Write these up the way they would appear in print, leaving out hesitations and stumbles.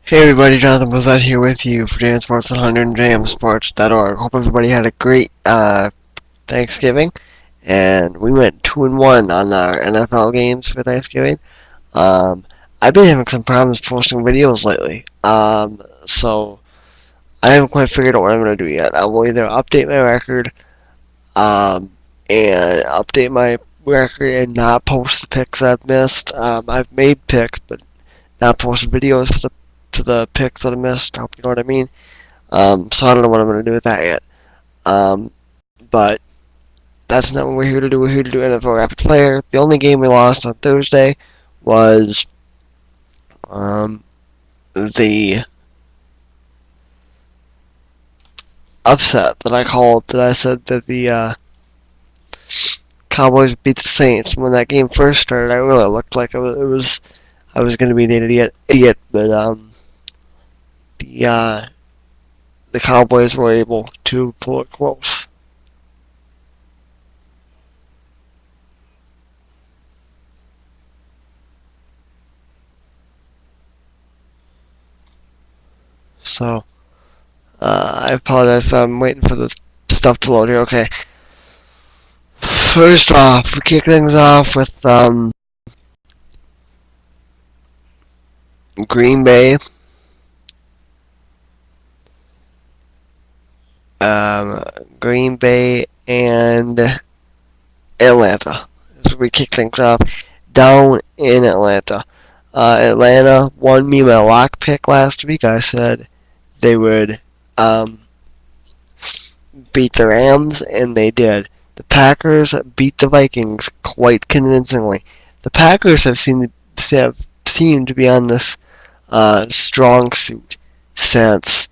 Hey everybody, Jonathan Bozette here with you for JM Sports 100 and JMSports.org. Hope everybody had a great Thanksgiving, and we went 2-1 on our NFL games for Thanksgiving. Um, I've been having some problems posting videos lately, so I haven't quite figured out what I'm going to do yet. I will either update my record um, and update my record and not post the picks I've missed. I've made picks, but not posted videos to the picks that I missed. I hope you know what I mean. So I don't know what I'm going to do with that yet. Um, but that's not what we're here to do. We're here to do NFL Rapid Fire. The only game we lost on Thursday was the upset that I called. That I said that the Cowboys beat the Saints. When that game first started, I really looked like I was going to be an idiot. But the Cowboys were able to pull it close. So, I apologize. I'm waiting for the stuff to load here. Okay. First off, we kick things off with Green Bay. Green Bay and Atlanta. So we kick things off down in Atlanta. Atlanta won me my lock pick last week. I said they would beat the Rams, and they did. The Packers beat the Vikings quite convincingly. The Packers have seemed to be on this strong suit since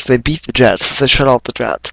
they beat the Jets, since they shut out the Jets.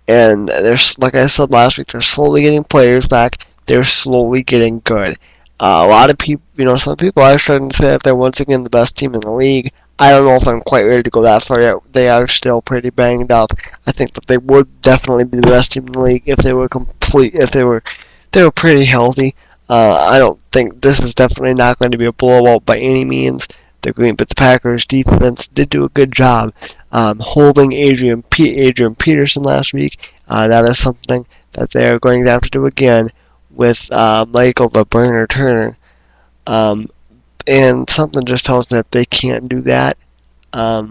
And they're, like I said last week, they're slowly getting players back. They're slowly getting good. A lot of people, some people are starting to say that they're once again the best team in the league. I don't know if I'm quite ready to go that far yet. They are still pretty banged up. I think that they would definitely be the best team in the league if they were pretty healthy. I don't think this is definitely not going to be a blowout by any means. But the Packers defense did do a good job holding Adrian Peterson last week. That is something that they are going to have to do again with Michael the Burner Turner. And something just tells me that they can't do that. I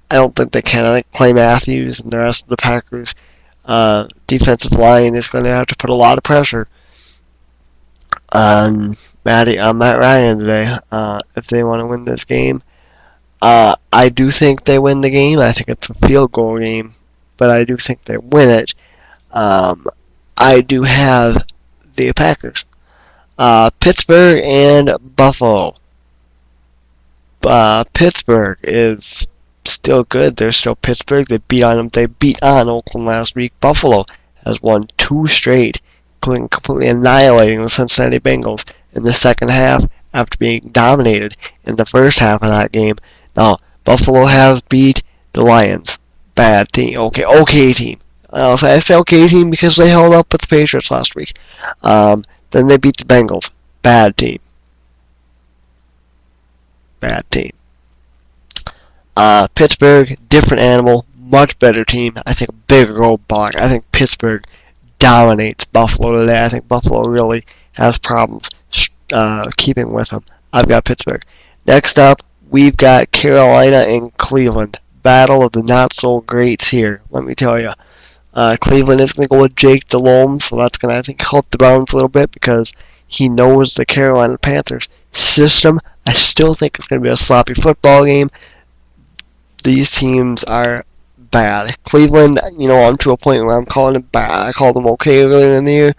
don't think they can. I think Clay Matthews and the rest of the Packers defensive line is going to have to put a lot of pressure on Matt Ryan today if they want to win this game. I do think they win the game. I think it's a field goal game, but I do think they win it. I do have the Packers. Pittsburgh and Buffalo. Pittsburgh is still good. They're still Pittsburgh. They beat on Oakland last week. Buffalo has won 2 straight, completely annihilating the Cincinnati Bengals in the second half after being dominated in the first half of that game. Now, Buffalo has beat the Lions. Bad team. Okay team. I say okay team because they held up with the Patriots last week. Then they beat the Bengals. Bad team. Pittsburgh, different animal, much better team. I think a bigger roadblock. I think Pittsburgh dominates Buffalo today. I think Buffalo really has problems keeping with them. I've got Pittsburgh. Next up, we've got Carolina and Cleveland. Battle of the not-so-greats here, let me tell you. Cleveland is going to go with Jake Delhomme, so that's going to, I think, help the Browns a little bit because he knows the Carolina Panthers system. I still think it's going to be a sloppy football game. These teams are bad. Cleveland, I'm to a point where I'm calling it bad. I called them okay earlier in the year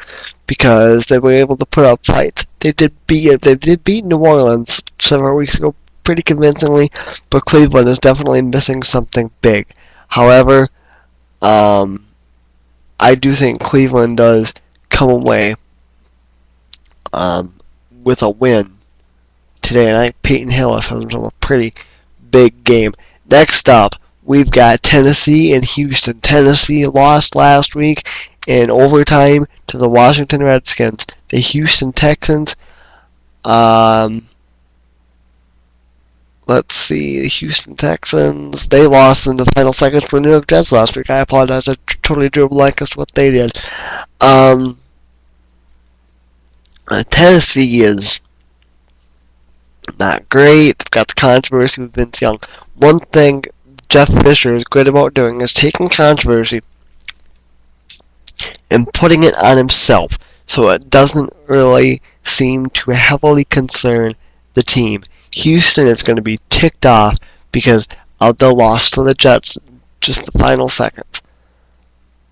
because they were able to put up fights. They did beat New Orleans several weeks ago pretty convincingly, but Cleveland is definitely missing something big. However, I do think Cleveland does come away with a win today, and I think Peyton Hillis has a pretty big game. Next up, we've got Tennessee and Houston. Tennessee lost last week in overtime to the Washington Redskins. The Houston Texans let's see, the Houston Texans, they lost in the final seconds to the New York Jets last week. I apologize, I totally drew a blank as to what they did. Tennessee is not great. They've got the controversy with Vince Young. One thing Jeff Fisher is good about doing is taking controversy and putting it on himself, so it doesn't really seem to heavily concern the team. Houston is going to be ticked off because of the loss to the Jets just the final seconds.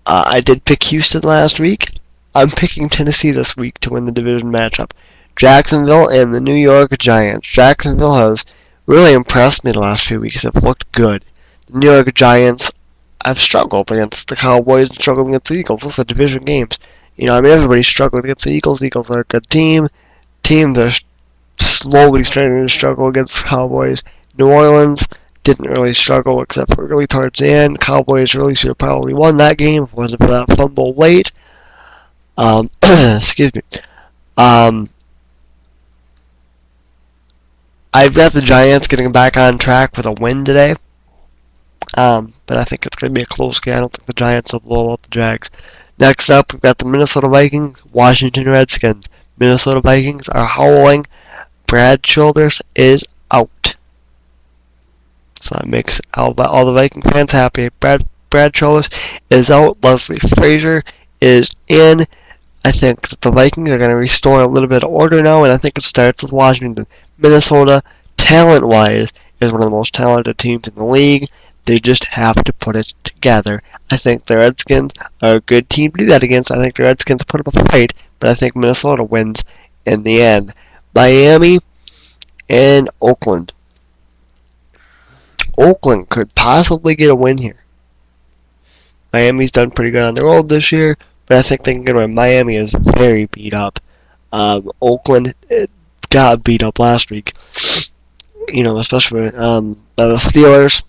I did pick Houston last week. I'm picking Tennessee this week to win the division matchup. Jacksonville and the New York Giants. Jacksonville has really impressed me the last few weeks. They've looked good. The New York Giants have struggled against the Cowboys and struggled against the Eagles. Those are division games. Everybody's struggled against the Eagles. The Eagles are a good team. Teams are slowly starting to struggle against the Cowboys. New Orleans didn't really struggle except for really towards the end. Cowboys really should have probably won that game if it wasn't for that fumble late. Excuse me. I've got the Giants getting back on track with a win today. But I think it's going to be a close game. I don't think the Giants will blow out the Jags. Next up, we've got the Minnesota Vikings, Washington Redskins. Minnesota Vikings are howling. Brad Childress is out. So that makes all the Viking fans happy. Brad Childress is out. Leslie Frazier is in. I think that the Vikings are going to restore a little bit of order now, and I think it starts with Washington. Minnesota, talent-wise, is one of the most talented teams in the league. They just have to put it together. I think the Redskins are a good team to do that against. I think the Redskins put up a fight, but I think Minnesota wins in the end. Miami and Oakland. Oakland could possibly get a win here. Miami's done pretty good on the road this year, but I think they can get a win. Miami is very beat up. Oakland got beat up last week, especially by the Steelers.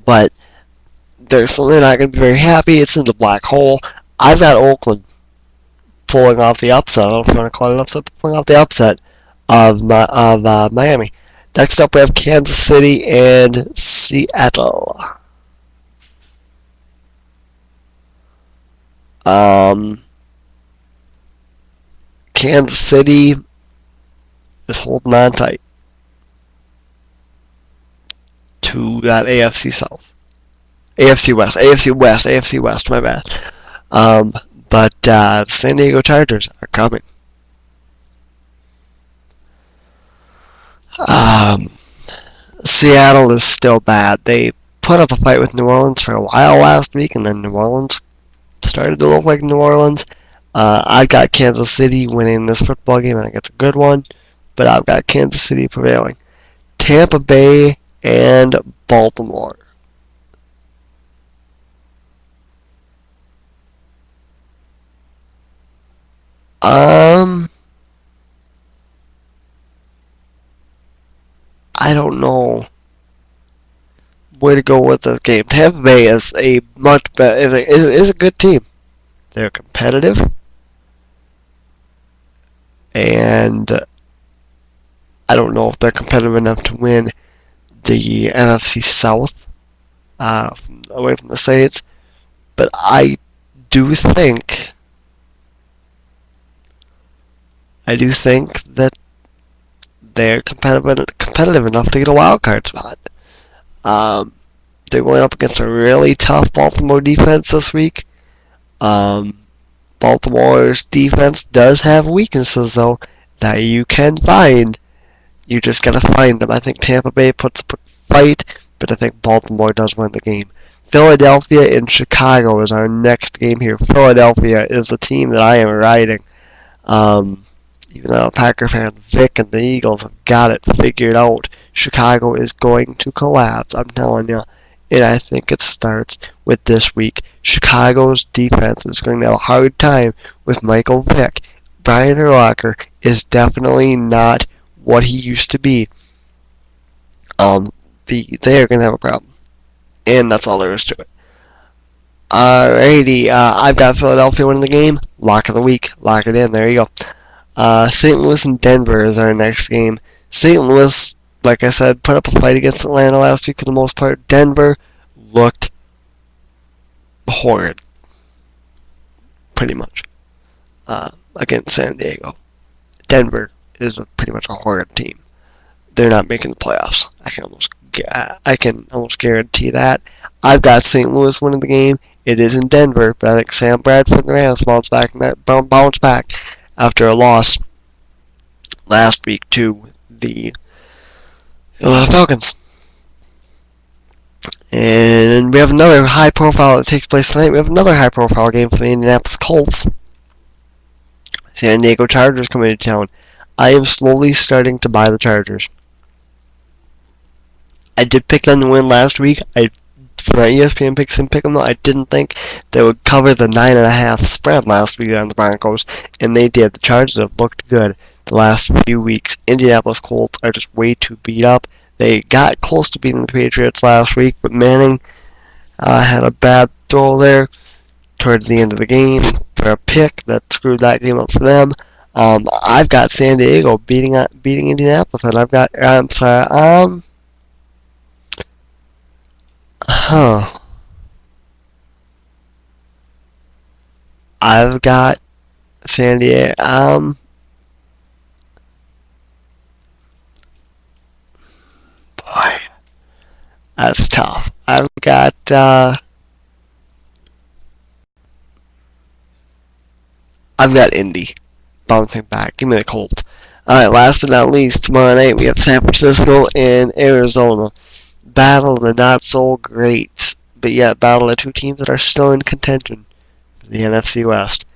But they're certainly not going to be very happy. It's in the black hole. I've got Oakland pulling off the upset. I don't know if you want to call it an upset, but pulling off the upset of Miami. Next up, we have Kansas City and Seattle. Kansas City is holding on tight to that AFC South. AFC West, my bad. But the San Diego Chargers are coming. Seattle is still bad. They put up a fight with New Orleans for a while last week, and then New Orleans started to look like New Orleans. I got Kansas City winning this football game. I think it's a good one, but I've got Kansas City prevailing. Tampa Bay and Baltimore. I don't know where to go with this game. Tampa Bay is a much better, is a good team. They're competitive, and I don't know if they're competitive enough to win the NFC South away from the Saints, but I do think that they're competitive enough to get a wild card spot. They're going up against a really tough Baltimore defense this week. Baltimore's defense does have weaknesses, though, that you can find. You just gotta find them. I think Tampa Bay puts up a fight, but I think Baltimore does win the game. Philadelphia and Chicago is our next game here. Philadelphia is the team that I am riding. Even though Packer fan Vic and the Eagles have got it figured out, Chicago is going to collapse, I'm telling you. And I think it starts with this week. Chicago's defense is going to have a hard time with Michael Vick. Brian Urlacher is definitely not what he used to be. They are going to have a problem. And that's all there is to it. Alrighty, I've got Philadelphia winning the game. Lock of the week. Lock it in. There you go. St. Louis and Denver is our next game. St. Louis, like I said, put up a fight against Atlanta last week for the most part. Denver looked horrid, pretty much, against San Diego. Denver is pretty much a horrid team. They're not making the playoffs. I can almost guarantee that. I've got St. Louis winning the game. It is in Denver, but I think Sam Bradford and the Rams bounce back after a loss last week to the Atlanta Falcons. And we have another high profile that takes place tonight. We have another high profile game for the Indianapolis Colts. San Diego Chargers coming to town. I am slowly starting to buy the Chargers. I did pick them to win last week. For my ESPN picks and pick them though, I didn't think they would cover the 9.5 spread last week on the Broncos, and they did. The Chargers have looked good the last few weeks. Indianapolis Colts are just way too beat up. They got close to beating the Patriots last week, but Manning had a bad throw there towards the end of the game for a pick that screwed that game up for them. I've got San Diego beating Indianapolis, and I've got I've got San Diego. Boy, that's tough. I've got Indy bouncing back. Give me the Colts. Alright, last but not least, tomorrow night we have San Francisco and Arizona. Battle the not so great, but yet battle the two teams that are still in contention for the NFC West.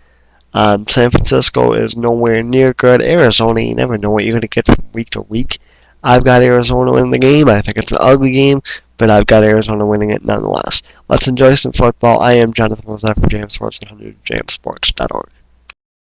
San Francisco is nowhere near good. Arizona, you never know what you're going to get from week to week. I've got Arizona winning the game. I think it's an ugly game, but I've got Arizona winning it nonetheless. Let's enjoy some football. I am Jonathan Lozette for James Sports 100, jamsports.org.